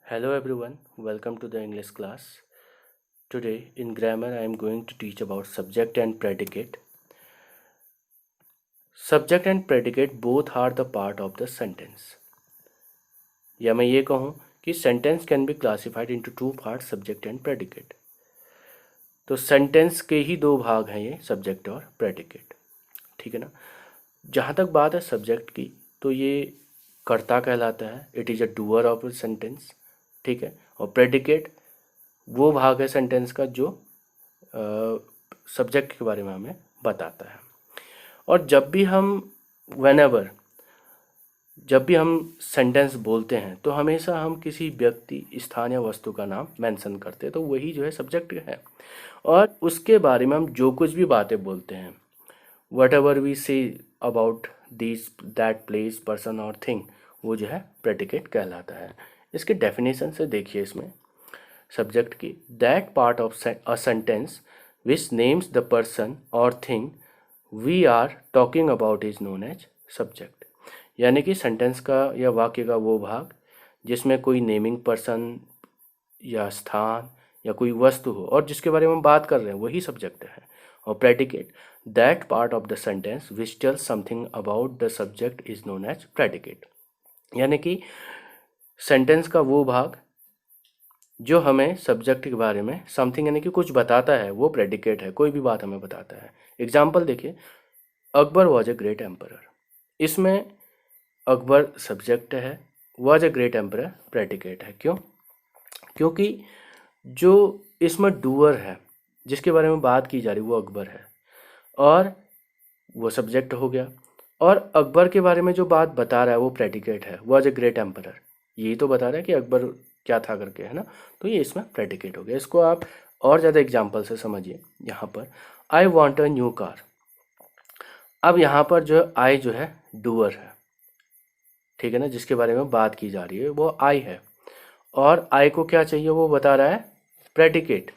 Hello everyone, welcome to the English class. Today in grammar I am going to teach about subject and predicate. Subject and predicate both are the part of the sentence. या मैं ये कहूँ कि sentence can be classified into two parts, subject and predicate. तो sentence के ही दो भाग हैं ये, subject और predicate. ठीक है ना। जहाँ तक बात है subject की, तो ये कर्ता कहलाता है. It is a doer of a sentence. ठीक है. और predicate वो भाग है सेंटेंस का जो सब्जेक्ट के बारे में हमें बताता है. और जब भी हम सेंटेंस बोलते हैं तो हमेशा हम किसी व्यक्ति, स्थान या वस्तु का नाम मेंशन करते हैं, तो वही जो है सब्जेक्ट है. और उसके बारे में हम जो कुछ भी बातें बोलते हैं, whatever we say about this that place person और थिंग, वो जो है प्रेडिकेट कहलाता है. इसके डेफिनेशन से देखिए इसमें सब्जेक्ट की, that part of a sentence which names the person और thing we are talking about is known as subject. यानी कि सेंटेंस का या वाक्य का वो भाग जिसमें कोई नेमिंग पर्सन या स्थान या कोई वस्तु हो और जिसके बारे में हम बात कर रहे हैं वही सब्जेक्ट है. और predicate, that part of the sentence which tells something about the subject is known as predicate. यानी कि सेंटेंस का वो भाग जो हमें सब्जेक्ट के बारे में समथिंग यानी कि कुछ बताता है, वो प्रेडिकेट है. कोई भी बात हमें बताता है. एग्जाम्पल देखिए, Akbar was a great emperor. इसमें अकबर सब्जेक्ट है, was a great emperor predicate है. क्यों? क्योंकि जो इसमें डूअर है जिसके बारे में बात की जा रही वो अकबर है और वो सब्जेक्ट हो गया. और अकबर के बारे में जो बात बता रहा है वो प्रेडिकेट है, वॉज ए ग्रेट एम्परर. यही तो बता रहा है कि अकबर क्या था करके, है ना. तो ये इसमें प्रेडिकेट हो गया. इसको आप और ज़्यादा एग्जाम्पल से समझिए. यहाँ पर I want a new car. अब यहाँ पर जो आई जो है डूअर है, ठीक है ना, जिसके बारे में बात की जा रही है वो आई है. और आई को क्या चाहिए वो बता रहा है predicate,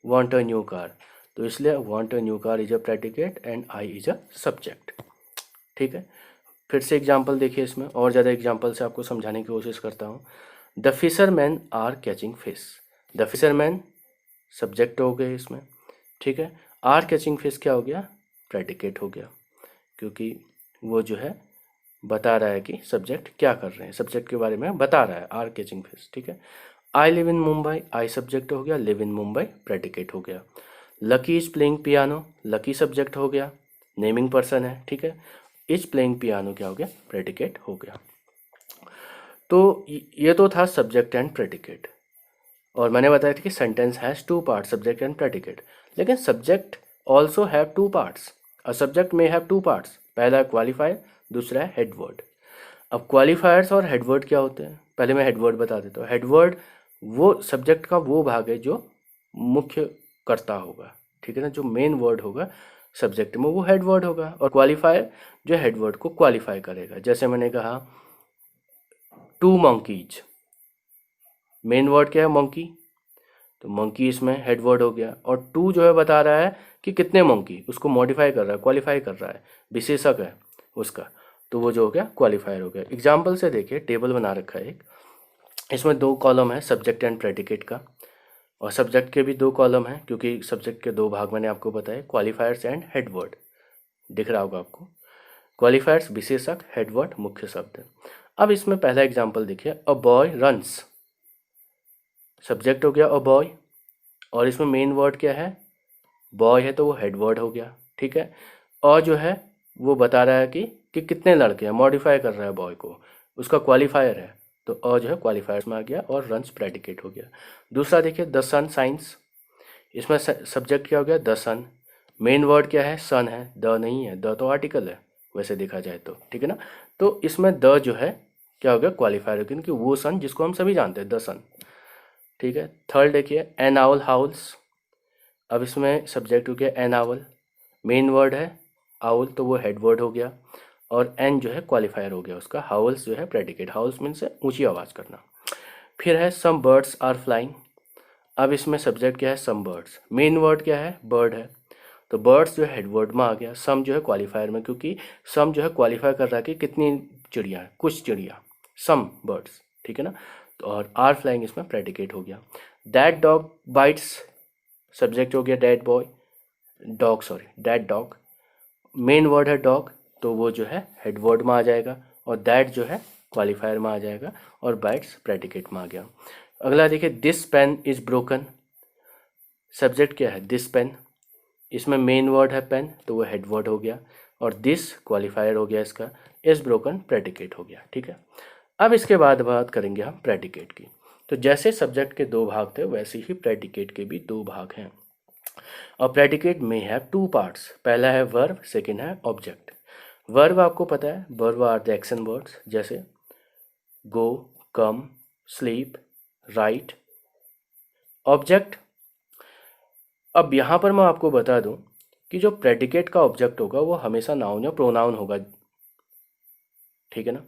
want a new car. तो इसलिए want a new car is a predicate and I is a subject. ठीक है. फिर से एग्जाम्पल देखिए, इसमें और ज़्यादा एग्जाम्पल से आपको समझाने की कोशिश करता हूँ. The fisherman are catching fish. The fisherman subject हो गए इसमें. ठीक है. आर कैचिंग फिश क्या हो गया? प्रेडिकेट हो गया, क्योंकि वो जो है बता रहा है कि सब्जेक्ट क्या कर रहे हैं, सब्जेक्ट के बारे में बता रहा है, आर कैचिंग फिश. ठीक है. I live in Mumbai, I subject हो गया, लिव इन मुंबई प्रेडिकेट हो गया. Lucky is playing piano, lucky subject हो गया, नेमिंग पर्सन है. ठीक है. इज प्लेइंग पियानो क्या हो गया? प्रेडिकेट हो गया. तो ये तो था सब्जेक्ट एंड प्रेडिकेट. और मैंने बताया था कि sentence has two parts, subject and predicate. लेकिन subject also have two parts. A subject में हैव टू पार्ट्स. पहला है क्वालिफायर, दूसरा है हेडवर्ड. अब क्वालिफायर्स और हेडवर्ड क्या होते हैं, पहले मैं हेडवर्ड बता देता हूँ. हेडवर्ड वो सब्जेक्ट का वो भाग है जो मुख्य कर्ता होगा. ठीक है ना, जो मेन वर्ड होगा सब्जेक्ट में वो हेडवर्ड होगा. और क्वालिफायर जो हेडवर्ड को क्वालिफाई करेगा. जैसे मैंने कहा टू मंकीज, मेन वर्ड क्या है? मंकी. तो मंकी इसमें हेडवर्ड हो गया. और टू जो है बता रहा है कि कितने मंकी, उसको मॉडिफाई कर रहा है, क्वालिफाई कर रहा है, विशेषक है उसका. तो वो जो हो गया क्वालिफायर हो गया. एग्जाम्पल से देखिए, टेबल बना रखा है एक. इसमें दो कॉलम है सब्जेक्ट एंड प्रेडिकेट का. और सब्जेक्ट के भी दो कॉलम हैं क्योंकि सब्जेक्ट के दो भाग मैंने आपको बताए, क्वालिफायर्स एंड हेडवर्ड. दिख रहा होगा आपको. क्वालिफायर्स विशेषक, हेडवर्ड मुख्य शब्द. अब इसमें पहला एग्जाम्पल देखिए, अ बॉय रन्स. सब्जेक्ट हो गया अ बॉय और इसमें मेन वर्ड क्या है? बॉय है, तो वो हेडवर्ड हो गया. ठीक है. और जो है वो बता रहा है कि कितने लड़के हैं, मॉडिफाई कर रहा है बॉय को, उसका क्वालिफायर है. तो अ जो है क्वालिफायर्स में आ गया और रन्स प्रेडिकेट हो गया. दूसरा देखिए, द सन साइंस. इसमें सब्जेक्ट क्या हो गया? The sun. मेन वर्ड क्या है? सन है, द नहीं है. द तो आर्टिकल है वैसे देखा जाए तो. ठीक है ना. तो इसमें द जो है क्या हो गया? क्वालिफायर हो गया, क्योंकि वो सन जिसको हम सभी जानते हैं, द सन. ठीक है. थर्ड देखिए, एन आउल हाउल्स. अब इसमें सब्जेक्ट हो गया एन आउल, मेन वर्ड है आउल, तो वो हेड वर्ड हो गया. और एन जो है क्वालिफायर हो गया उसका. हाउल्स जो है प्रेडिकेट. हाउल्स मीन्स ऊंची आवाज़ करना. फिर है सम बर्ड्स आर फ्लाइंग. अब इसमें सब्जेक्ट क्या है? Some birds. मेन वर्ड क्या है? बर्ड है. तो बर्ड्स जो है हेडवर्ड में आ गया. सम जो है क्वालिफायर में, क्योंकि सम जो है क्वालिफाई कर रहा है कि कितनी चिड़िया है, कुछ चिड़िया, सम बर्ड्स. ठीक है ना. और आर फ्लाइंग इसमें प्रेडिकेट हो गया। दैट डॉग बाइट्स सब्जेक्ट हो गया dead boy, dog sorry dead dog, main word है डॉग तो वो जो है हेड वर्ड में आ जाएगा, और दैट जो है क्वालिफायर में आ जाएगा, और बाइट्स प्रेडिकेट में आ गया। अगला देखिए, this pen is broken, subject क्या है दिस पेन, इसमें मेन वर्ड है पेन तो वो हेड वर्ड हो गया, और दिस क्वालिफायर हो गया इसका, इज ब्रोकन प्रेडिकेट हो गया। ठीक है, अब इसके बाद बात करेंगे हम प्रेडिकेट की। तो जैसे सब्जेक्ट के दो भाग थे वैसे ही प्रेडिकेट के भी दो भाग हैं। और प्रेडिकेट में हैव टू पार्ट्स, पहला है वर्ब, सेकंड है ऑब्जेक्ट। वर्ब आपको पता है, verb are the action words, जैसे go, come, sleep, write. Object, अब यहाँ पर मैं आपको बता दूं कि जो प्रेडिकेट का ऑब्जेक्ट होगा वो हमेशा नाउन या प्रोनाउन होगा। ठीक है ना,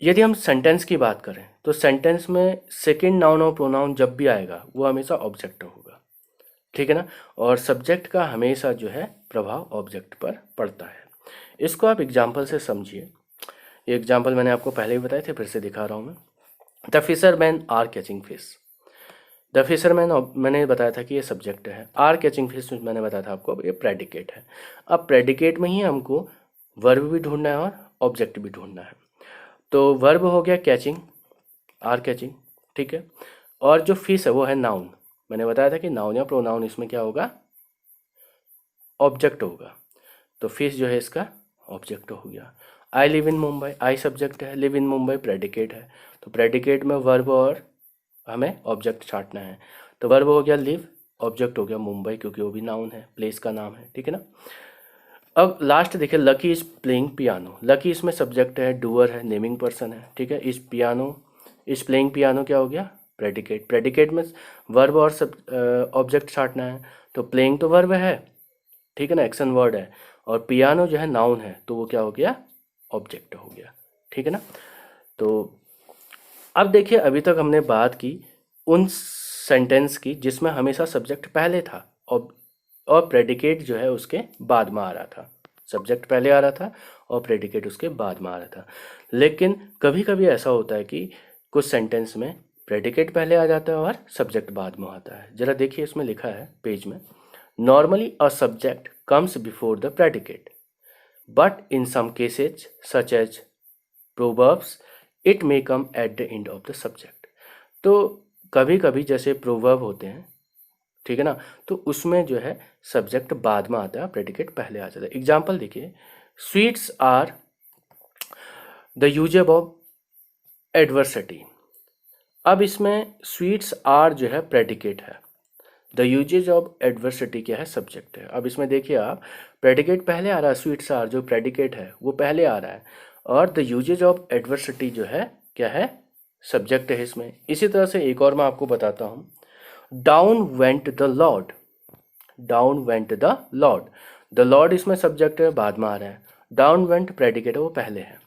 यदि हम सेंटेंस की बात करें तो सेंटेंस में सेकंड नाउन और प्रोनाउन जब भी आएगा वो हमेशा ऑब्जेक्ट होगा। ठीक है ना, और सब्जेक्ट का हमेशा जो है प्रभाव ऑब्जेक्ट पर पड़ता है। इसको आप एग्जाम्पल से समझिए। ये एग्जाम्पल मैंने आपको पहले ही बताए थे, फिर से दिखा रहा हूँ मैं। The fisherman are catching fish, the fisherman मैंने बताया था कि ये सब्जेक्ट है, आर कैचिंग फिश मैंने बताया था आपको ये प्रेडिकेट है। अब प्रेडिकेट में ही हमको वर्ब भी ढूंढना है और ऑब्जेक्ट भी ढूंढना है। तो वर्ब हो गया कैचिंग, आर कैचिंग, ठीक है, और जो फिश है वो है नाउन। मैंने बताया था कि नाउन या प्रोनाउन इसमें क्या होगा, ऑब्जेक्ट होगा। तो फिश जो है इसका ऑब्जेक्ट हो गया। I live in Mumbai, I subject है, लिव इन मुंबई प्रेडिकेट है, तो प्रेडिकेट में वर्ब और हमें ऑब्जेक्ट छांटना है। तो वर्ब हो गया लिव, ऑब्जेक्ट हो गया मुंबई क्योंकि वो भी नाउन है, प्लेस का नाम है। ठीक है ना, अब लास्ट देखिए, lucky is playing piano. Lucky इसमें सब्जेक्ट है, डूअर है, नेमिंग पर्सन है। ठीक है, इस पियानो, इस प्लेइंग पियानो क्या हो गया, प्रेडिकेट। प्रेडिकेट में वर्ब और सब ऑब्जेक्ट छांटना है, तो प्लेइंग तो वर्ब है, ठीक है ना, एक्शन वर्ड है, और पियानो जो है नाउन है तो वो क्या हो गया, ऑब्जेक्ट हो गया। ठीक है ना, तो अब देखिए अभी तक हमने बात की उन सेंटेंस की जिसमें हमेशा सब्जेक्ट पहले था और प्रेडिकेट जो है उसके बाद में आ रहा था। सब्जेक्ट पहले आ रहा था और प्रेडिकेट उसके बाद में आ रहा था। लेकिन कभी कभी ऐसा होता है कि कुछ सेंटेंस में प्रेडिकेट पहले आ जाता है और सब्जेक्ट बाद में आता है। ज़रा देखिए इसमें लिखा है पेज में, normally a subject comes before the predicate but in some cases such as proverbs it may come at the end of the subject. तो कभी कभी जैसे प्रोवर्ब होते हैं, ठीक है ना, तो उसमें जो है सब्जेक्ट बाद में आता है, प्रेडिकेट पहले आ जाता है। एग्जाम्पल देखिए, sweets are the uses of adversity. अब इसमें स्वीट्स आर जो है प्रेडिकेट है, द यूजेज ऑफ एडवर्सिटी क्या है, सब्जेक्ट है। अब इसमें देखिए आप, प्रेडिकेट पहले आ रहा है, स्वीट्स आर जो प्रेडिकेट है वो पहले आ रहा है, और द यूजेज ऑफ एडवर्सिटी जो है क्या है, सब्जेक्ट है इसमें। इसी तरह से एक और मैं आपको बताता हूँ, down went the Lord, down went the Lord, the Lord इसमें सब्जेक्ट है, बाद में आ रहा है, डाउन वेंट प्रेडिकेट है वो पहले है।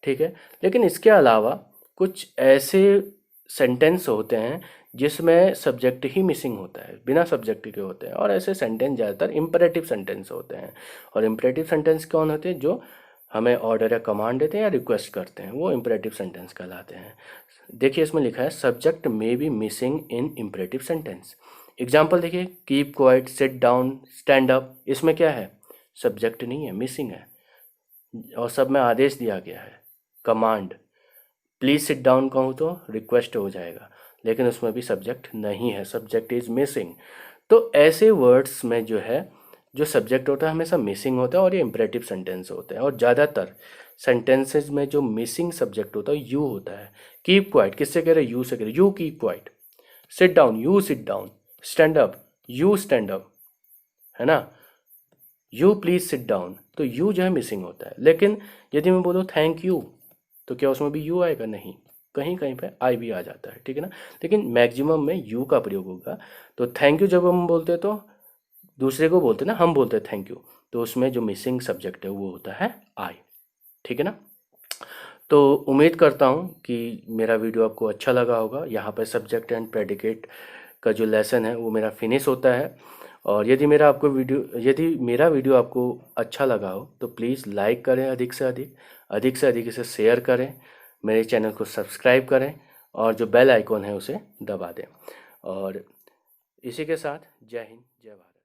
ठीक है, लेकिन इसके अलावा कुछ ऐसे सेंटेंस होते हैं जिसमें सब्जेक्ट ही मिसिंग होता है, बिना सब्जेक्ट के होते हैं, और ऐसे सेंटेंस ज़्यादातर इम्परेटिव सेंटेंस होते हैं। और इम्परेटिव सेंटेंस कौन होते हैं, जो हमें ऑर्डर या कमांड देते हैं या रिक्वेस्ट करते हैं, वो इम्परेटिव सेंटेंस कहलाते हैं। देखिए इसमें लिखा है subject may be missing in imperative sentence. Example देखिए, keep quiet, sit down, stand up, इसमें क्या है, सब्जेक्ट नहीं है, मिसिंग है, और सब में आदेश दिया गया है, कमांड। प्लीज़ सिट डाउन कहूँ तो रिक्वेस्ट हो जाएगा, लेकिन उसमें भी सब्जेक्ट नहीं है, सब्जेक्ट इज मिसिंग। तो ऐसे वर्ड्स में जो है जो सब्जेक्ट होता है हमेशा मिसिंग होता है, और ये इम्परेटिव सेंटेंस होते हैं। और ज़्यादातर सेंटेंसेज में जो मिसिंग सब्जेक्ट होता है यू होता है। कीप क्वाइट किससे कह रहे हैं, यू से कह रहे हैं, you keep quiet. Sit down, you sit down. Stand up, you stand up, है ना, यू प्लीज सिट डाउन, तो यू जो है मिसिंग होता है। लेकिन यदि मैं बोलूँ थैंक यू, तो क्या उसमें भी यू आएगा, नहीं, कहीं कहीं पे आई भी आ जाता है। ठीक है ना, लेकिन मैक्सिमम में यू का प्रयोग होगा। तो थैंक यू जब हम बोलते हैं तो दूसरे को बोलते हैं ना, हम बोलते हैं थैंक यू, तो उसमें जो मिसिंग सब्जेक्ट है वो होता है आई। ठीक है ना, तो उम्मीद करता हूँ कि मेरा वीडियो आपको अच्छा लगा होगा। यहाँ पर सब्जेक्ट एंड प्रेडिकेट का जो लेसन है वो मेरा फिनिश होता है। और यदि मेरा वीडियो आपको अच्छा लगा हो तो प्लीज़ लाइक करें, अधिक से अधिक इसे शेयर करें, मेरे चैनल को सब्सक्राइब करें, और जो बेल आइकॉन है उसे दबा दें। और इसी के साथ जय हिंद, जय भारत।